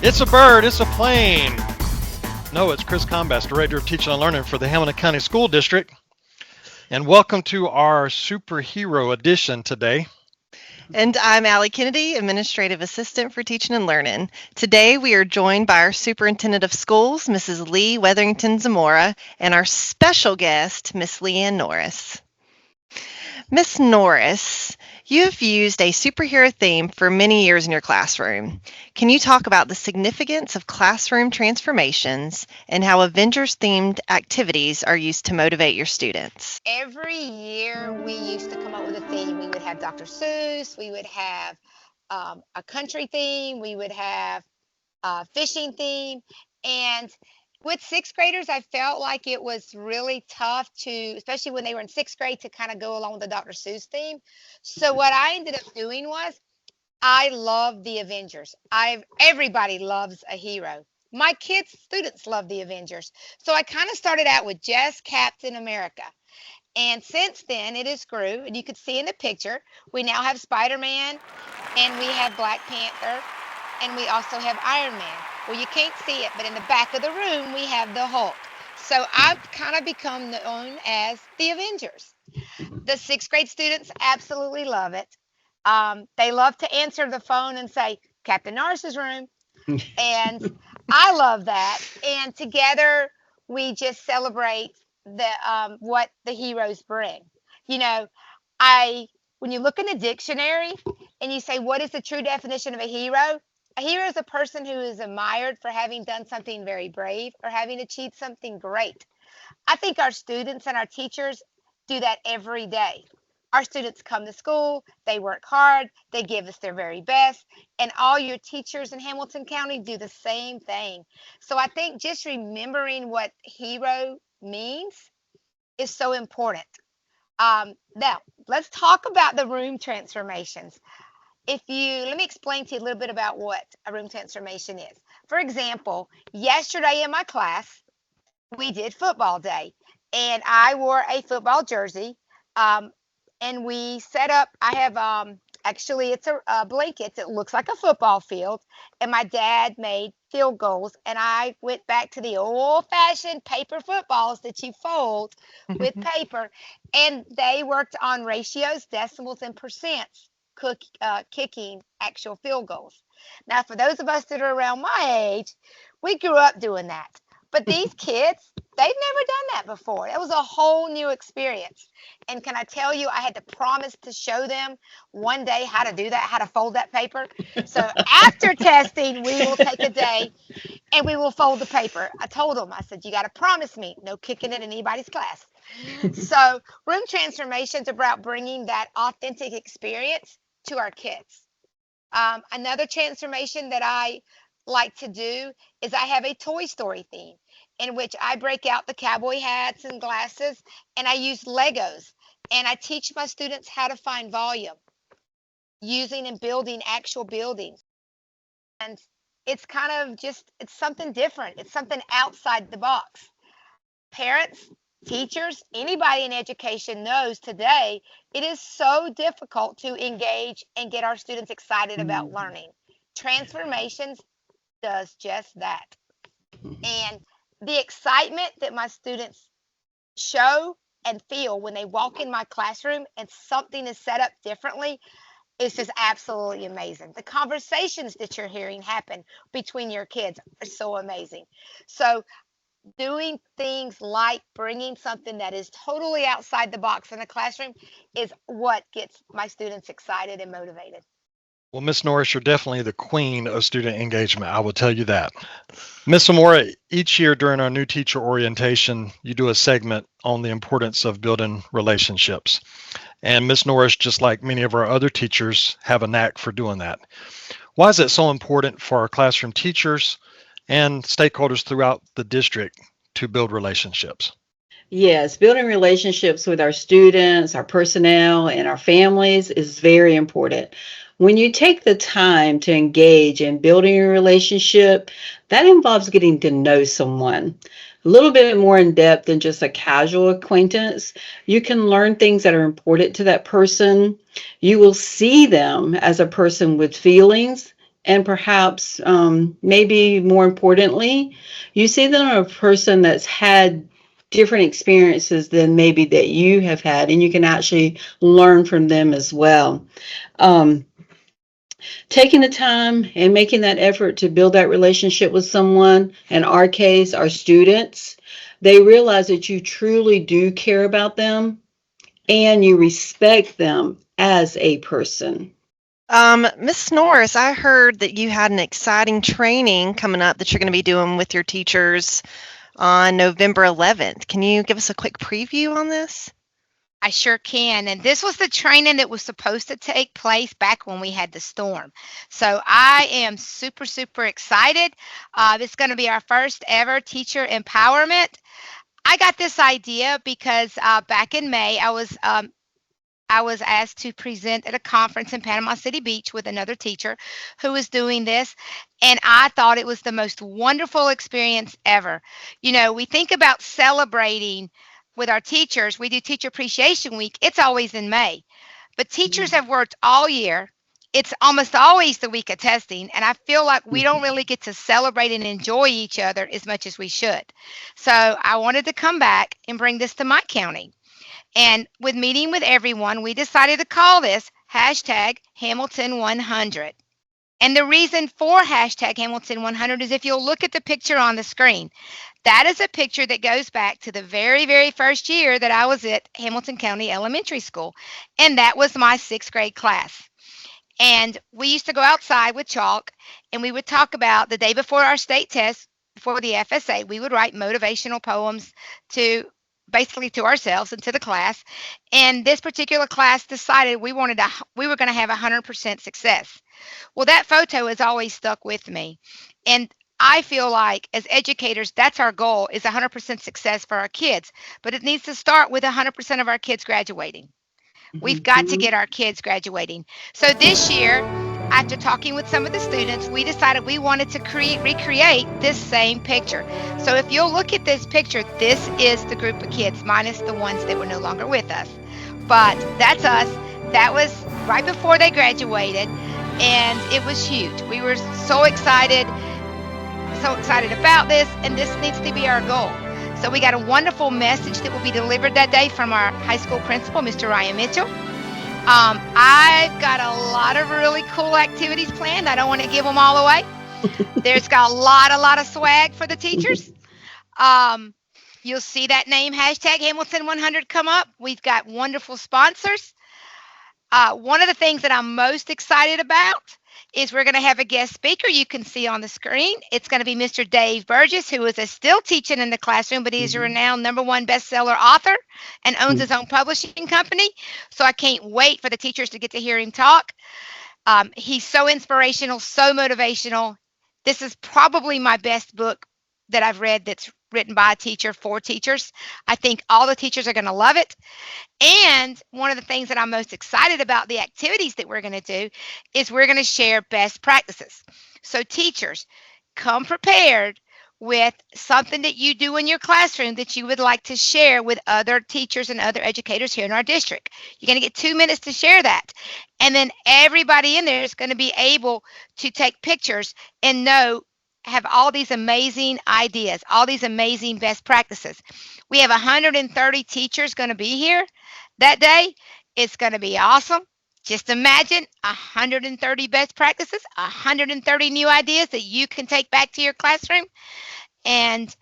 It's a bird, it's a plane. No, it's Chris Combast, Director of Teaching and Learning for the Hamilton County School District. And welcome to our superhero edition today. And I'm Allie Kennedy, Administrative Assistant for Teaching and Learning. Today we are joined by our Superintendent of Schools, Mrs. Lee Weatherington Zamora, and our special guest, Miss Leanne Norris. Miss Norris, you have used a superhero theme for many years in your classroom. Can you talk about the significance of classroom transformations and how Avengers-themed activities are used to motivate your students? Every year we used to come up with a theme. We would have Dr. Seuss, we would have a country theme, we would have a fishing theme, and with sixth graders, I felt like it was really tough to, especially when they were in sixth grade, to kind of go along with the Dr. Seuss theme. So what I ended up doing was I love the Avengers. Everybody loves a hero. My kids, students love the Avengers. So I kind of started out with just Captain America. And since then, it has grew, and you could see in the picture, we now have Spider-Man, and we have Black Panther, and we also have Iron Man. Well, you can't see it, but in the back of the room, we have the Hulk. So I've kind of become known as the Avengers. The sixth grade students absolutely love it. They love to answer the phone and say, Captain Norris's room. And I love that. And together, we just celebrate what the heroes bring. You know, when you look in the dictionary and you say, what is the true definition of a hero? A hero is a person who is admired for having done something very brave or having achieved something great. I think our students and our teachers do that every day. Our students come to school, they work hard, they give us their very best, and all your teachers in Hamilton County do the same thing. So I think just remembering what hero means is so important. Now, let's talk about the room transformations. Let me explain to you a little bit about what a room transformation is. For example, yesterday in my class, we did football day, and I wore a football jersey, and we set up, I have, actually it's a blanket, it looks like a football field, and my dad made field goals, and I went back to the old-fashioned paper footballs that you fold with paper, and they worked on ratios, decimals, and percents. Kicking actual field goals. Now, for those of us that are around my age, we grew up doing that. But these kids, they've never done that before. It was a whole new experience. And can I tell you, I had to promise to show them one day how to do that, how to fold that paper. So after testing, we will take a day and we will fold the paper. I told them, I said, you got to promise me, no kicking it in anybody's class. So room transformations are about bringing that authentic experience to our kids. Another transformation that I like to do is I have a Toy Story theme in which I break out the cowboy hats and glasses, and I use Legos, and I teach my students how to find volume using and building actual buildings. And it's kind of it's something different. It's something outside the box. Parents, teachers, anybody in education knows today it is so difficult to engage and get our students excited about learning. Transformations does just that. And the excitement that my students show and feel when they walk in my classroom and something is set up differently is just absolutely amazing. The conversations that you're hearing happen between your kids are so amazing. So doing things like bringing something that is totally outside the box in the classroom is what gets my students excited and motivated. Well, Miss Norris, you're definitely the queen of student engagement. I will tell you that. Miss Zamora, each year during our new teacher orientation, you do a segment on the importance of building relationships. And Miss Norris, just like many of our other teachers, have a knack for doing that. Why is it so important for our classroom teachers and stakeholders throughout the district to build relationships? Yes, building relationships with our students, our personnel, and our families is very important. When you take the time to engage in building a relationship, that involves getting to know someone a little bit more in depth than just a casual acquaintance. You can learn things that are important to that person. You will see them as a person with feelings And perhaps, maybe more importantly, you see them a person that's had different experiences than maybe that you have had, and you can actually learn from them as well. Um, Taking the time and making that effort to build that relationship with someone, in our case, our students, they realize that you truly do care about them and you respect them as a person. Miss Norris, I heard that you had an exciting training coming up that you're going to be doing with your teachers on November 11th. Can you give us a quick preview on this? I sure can. And this was the training that was supposed to take place back when we had the storm. So I am super, super excited. It's going to be our first ever teacher empowerment. I got this idea because back in May, I was asked to present at a conference in Panama City Beach with another teacher who was doing this. And I thought it was the most wonderful experience ever. You know, we think about celebrating with our teachers. We do Teacher Appreciation Week. It's always in May. But teachers have worked all year. It's almost always the week of testing. And I feel like we don't really get to celebrate and enjoy each other as much as we should. So I wanted to come back and bring this to my county. And with meeting with everyone, we decided to call this hashtag Hamilton 100. And the reason for hashtag Hamilton 100 is if you'll look at the picture on the screen, that is a picture that goes back to the very, very first year that I was at Hamilton County Elementary School. And that was my 6th grade class. And we used to go outside with chalk and we would talk about the day before our state test, before the FSA, we would write motivational poems to basically to ourselves and to the class. And this particular class decided we were going to have 100% success. Well, that photo has always stuck with me. And I feel like as educators, that's our goal, is 100% success for our kids. But it needs to start with 100% of our kids graduating. We've got to get our kids graduating. So this year, after talking with some of the students, we decided we wanted to recreate this same picture. So if you'll look at this picture, this is the group of kids, minus the ones that were no longer with us. But that's us. That was right before they graduated, and it was huge. We were so excited about this, and this needs to be our goal. So we got a wonderful message that will be delivered that day from our high school principal, Mr. Ryan Mitchell. I've got a lot of really cool activities planned. I don't want to give them all away. There's got a lot of swag for the teachers. You'll see that name, hashtag Hamilton 100, come up. We've got wonderful sponsors. One of the things that I'm most excited about is we're going to have a guest speaker you can see on the screen. It's going to be Mr. Dave Burgess, who is still teaching in the classroom, but he's a renowned #1 bestseller author and owns his own publishing company. So I can't wait for the teachers to get to hear him talk. He's so inspirational, so motivational. This is probably my best book that I've read that's written by a teacher for teachers. I think all the teachers are going to love it. And one of the things that I'm most excited about the activities that we're going to do is we're going to share best practices. So teachers, come prepared with something that you do in your classroom that you would like to share with other teachers and other educators here in our district. You're going to get 2 minutes to share that. And then everybody in there is going to be able to take pictures and have all these amazing ideas, all these amazing best practices. We have 130 teachers going to be here that day. It's going to be awesome. Just imagine 130 best practices, 130 new ideas that you can take back to your classroom. And,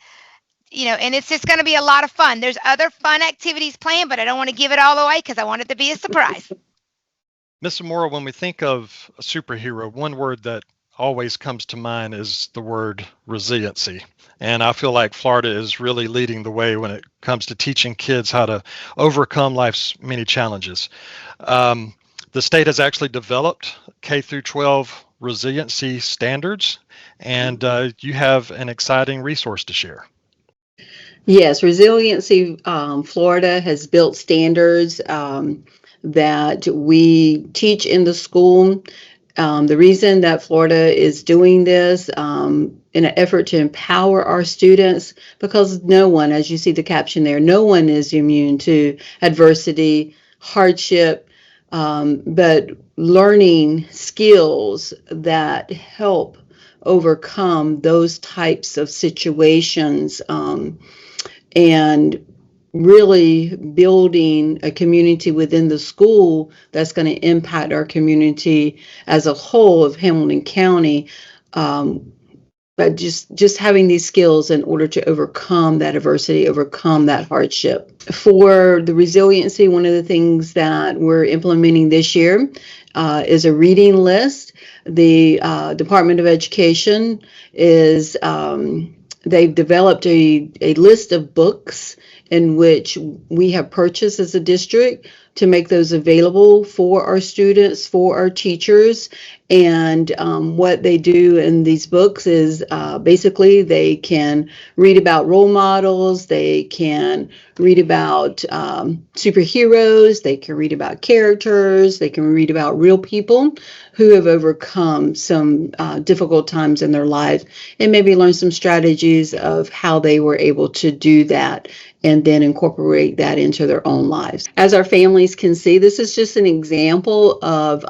and it's just going to be a lot of fun. There's other fun activities planned, but I don't want to give it all away because I want it to be a surprise. Ms. Zamora, when we think of a superhero, one word that always comes to mind is the word resiliency. And I feel like Florida is really leading the way when it comes to teaching kids how to overcome life's many challenges. The state has actually developed K through 12 resiliency standards, and you have an exciting resource to share. Yes, Resiliency Florida has built standards that we teach in the school. The reason that Florida is doing this in an effort to empower our students, because no one, as you see the caption there, no one is immune to adversity, hardship, but learning skills that help overcome those types of situations, and really building a community within the school that's going to impact our community as a whole of Hamilton County. Um, but just having these skills in order to overcome that adversity, overcome that hardship. For the resiliency, one of the things that we're implementing this year is a reading list. The Department of Education is they've developed a list of books in which we have purchased as a district to make those available for our students, for our teachers. And what they do in these books is basically they can read about role models, they can read about superheroes, they can read about characters, they can read about real people who have overcome some difficult times in their lives, and maybe learn some strategies of how they were able to do that and then incorporate that into their own lives. As our families can see, this is just an example of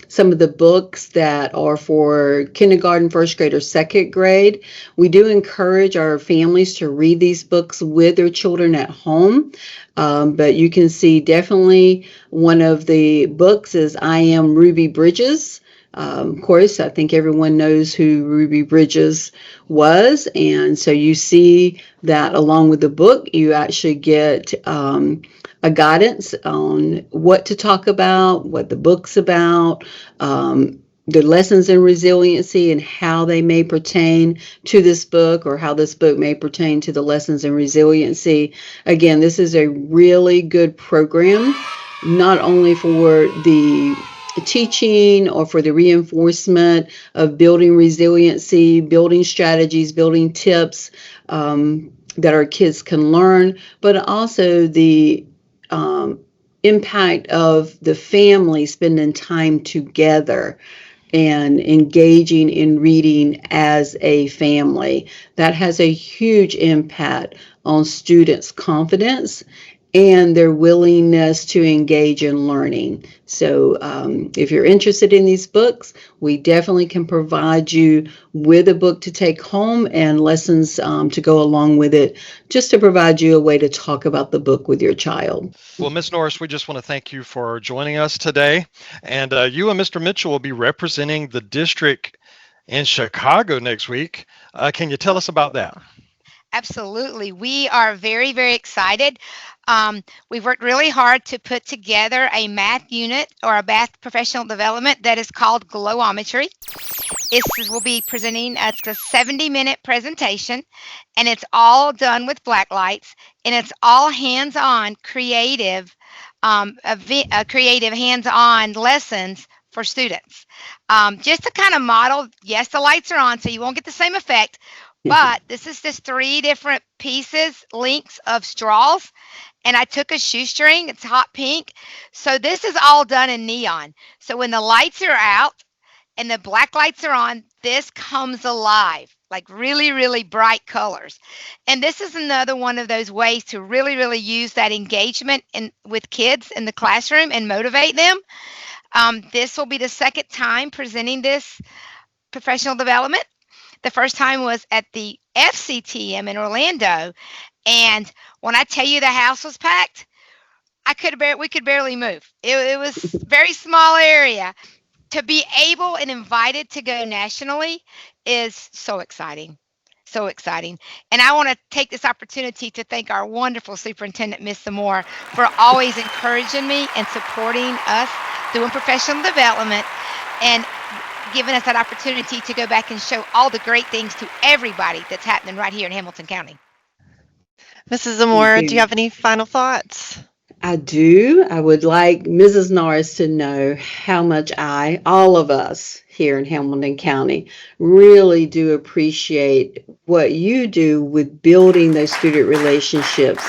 some of the books that are for kindergarten, first grade, or second grade. We do encourage our families to read these books with their children at home. But you can see definitely one of the books is I Am Ruby Bridges. Of course, I think everyone knows who Ruby Bridges was. And so you see that along with the book, you actually get a guidance on what to talk about, what the book's about, the lessons in resiliency and how they may pertain to this book, or how this book may pertain to the lessons in resiliency. Again, this is a really good program, not only for the teaching or for the reinforcement of building resiliency, building strategies, building tips that our kids can learn, but also the impact of the family spending time together and engaging in reading as a family. That has a huge impact on students' confidence and their willingness to engage in learning. So if you're interested in these books, we definitely can provide you with a book to take home and lessons to go along with it, just to provide you a way to talk about the book with your child. Well, Ms. Norris, we just want to thank you for joining us today. And you and Mr. Mitchell will be representing the district in Chicago next week. Can you tell us about that? Absolutely. We are very, very excited. We've worked really hard to put together a math unit or a math professional development that is called Glowometry. We'll be presenting a 70-minute presentation, and it's all done with black lights, and it's all hands-on, creative hands-on lessons for students. Just to kind of model, yes, the lights are on, so you won't get the same effect, but this is just 3 different pieces, links of straws, and I took a shoestring. It's hot pink. So this is all done in neon. So when the lights are out and the black lights are on, this comes alive, like really, really bright colors. And this is another one of those ways to really, really use that engagement with kids in the classroom and motivate them. This will be the second time presenting this professional development. The first time was at the FCTM in Orlando, and when I tell you the house was packed, we could barely move. It was a very small area. To be able and invited to go nationally is so exciting. So exciting. And I want to take this opportunity to thank our wonderful superintendent, Ms. Zamora, for always encouraging me and supporting us doing professional development and giving us that opportunity to go back and show all the great things to everybody that's happening right here in Hamilton County. Mrs. Zamora, do you have any final thoughts? I do. I would like Mrs. Norris to know how much all of us here in Hamilton County, really do appreciate what you do with building those student relationships.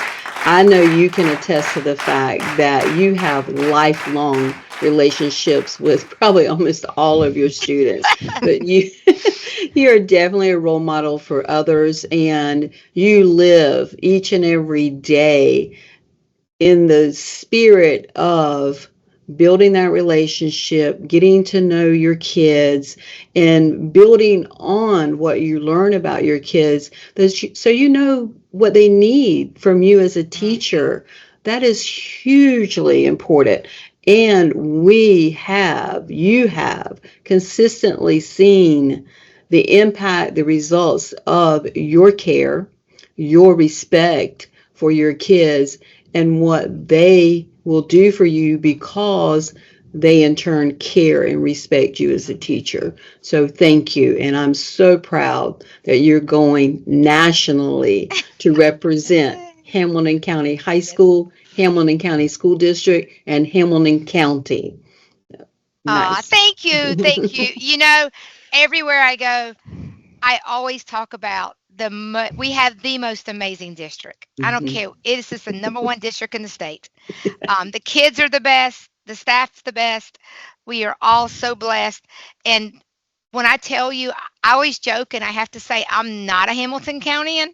I know you can attest to the fact that you have lifelong relationships with probably almost all of your students, but you're definitely a role model for others, and you live each and every day in the spirit of building that relationship, getting to know your kids, and building on what you learn about your kids, so you know what they need from you as a teacher. That is hugely important. And you have consistently seen the impact, the results of your care, your respect for your kids, and what they will do for you because they in turn care and respect you as a teacher. So thank you. And I'm so proud that you're going nationally to represent Hamilton County High School, Hamilton County School District, and Hamilton County. Nice. Thank you. Thank you. You know, everywhere I go, I always talk about we have the most amazing district. I don't care. It is just the number one district in the state. The kids are the best. The staff's the best. We are all so blessed. And when I tell you, I always joke, and I have to say I'm not a Hamilton Countian,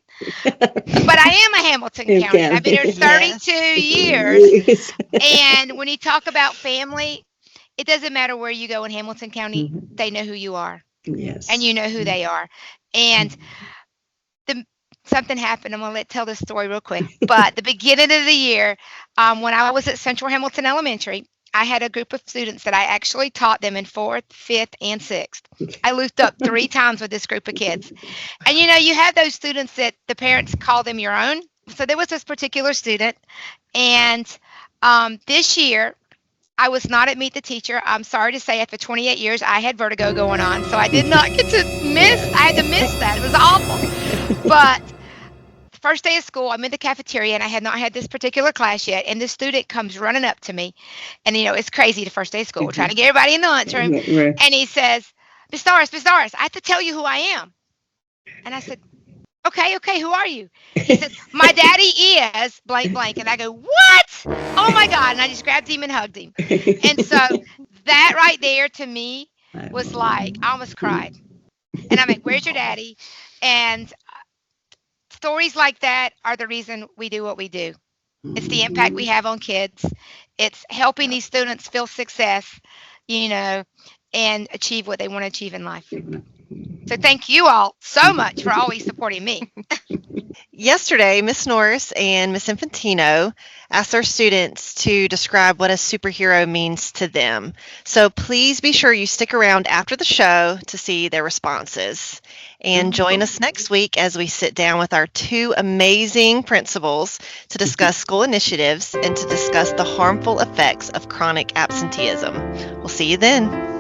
but I am a Hamilton Countian. I've been here 32 years. And when you talk about family, it doesn't matter where you go in Hamilton County, they know who you are. Yes. And you know who they are. And something happened. I'm going to tell this story real quick. But the beginning of the year, when I was at Central Hamilton Elementary, I had a group of students that I actually taught them in 4th, 5th, and 6th. I looped up 3 times with this group of kids. And, you know, you have those students that the parents call them your own. So there was this particular student. And this year, I was not at Meet the Teacher. I'm sorry to say, after 28 years, I had vertigo going on. So I did not get to I had to miss that. It was awful. But first day of school, I'm in the cafeteria, and I had not had this particular class yet. And this student comes running up to me. And, you know, it's crazy the first day of school. We're trying to get everybody in the lunchroom. And he says, Miss Doris, I have to tell you who I am. And I said, okay, who are you? He said, my daddy is blank, blank. And I go, what? Oh, my God. And I just grabbed him and hugged him. And so that right there to me was like, I almost cried. And I'm like, where's your daddy? And stories like that are the reason we do what we do. It's the impact we have on kids. It's helping these students feel success, you know, and achieve what they want to achieve in life. So thank you all so much for always supporting me. Yesterday, Miss Norris and Miss Infantino asked our students to describe what a superhero means to them. So please be sure you stick around after the show to see their responses. And join us next week as we sit down with our 2 amazing principals to discuss school initiatives and to discuss the harmful effects of chronic absenteeism. We'll see you then.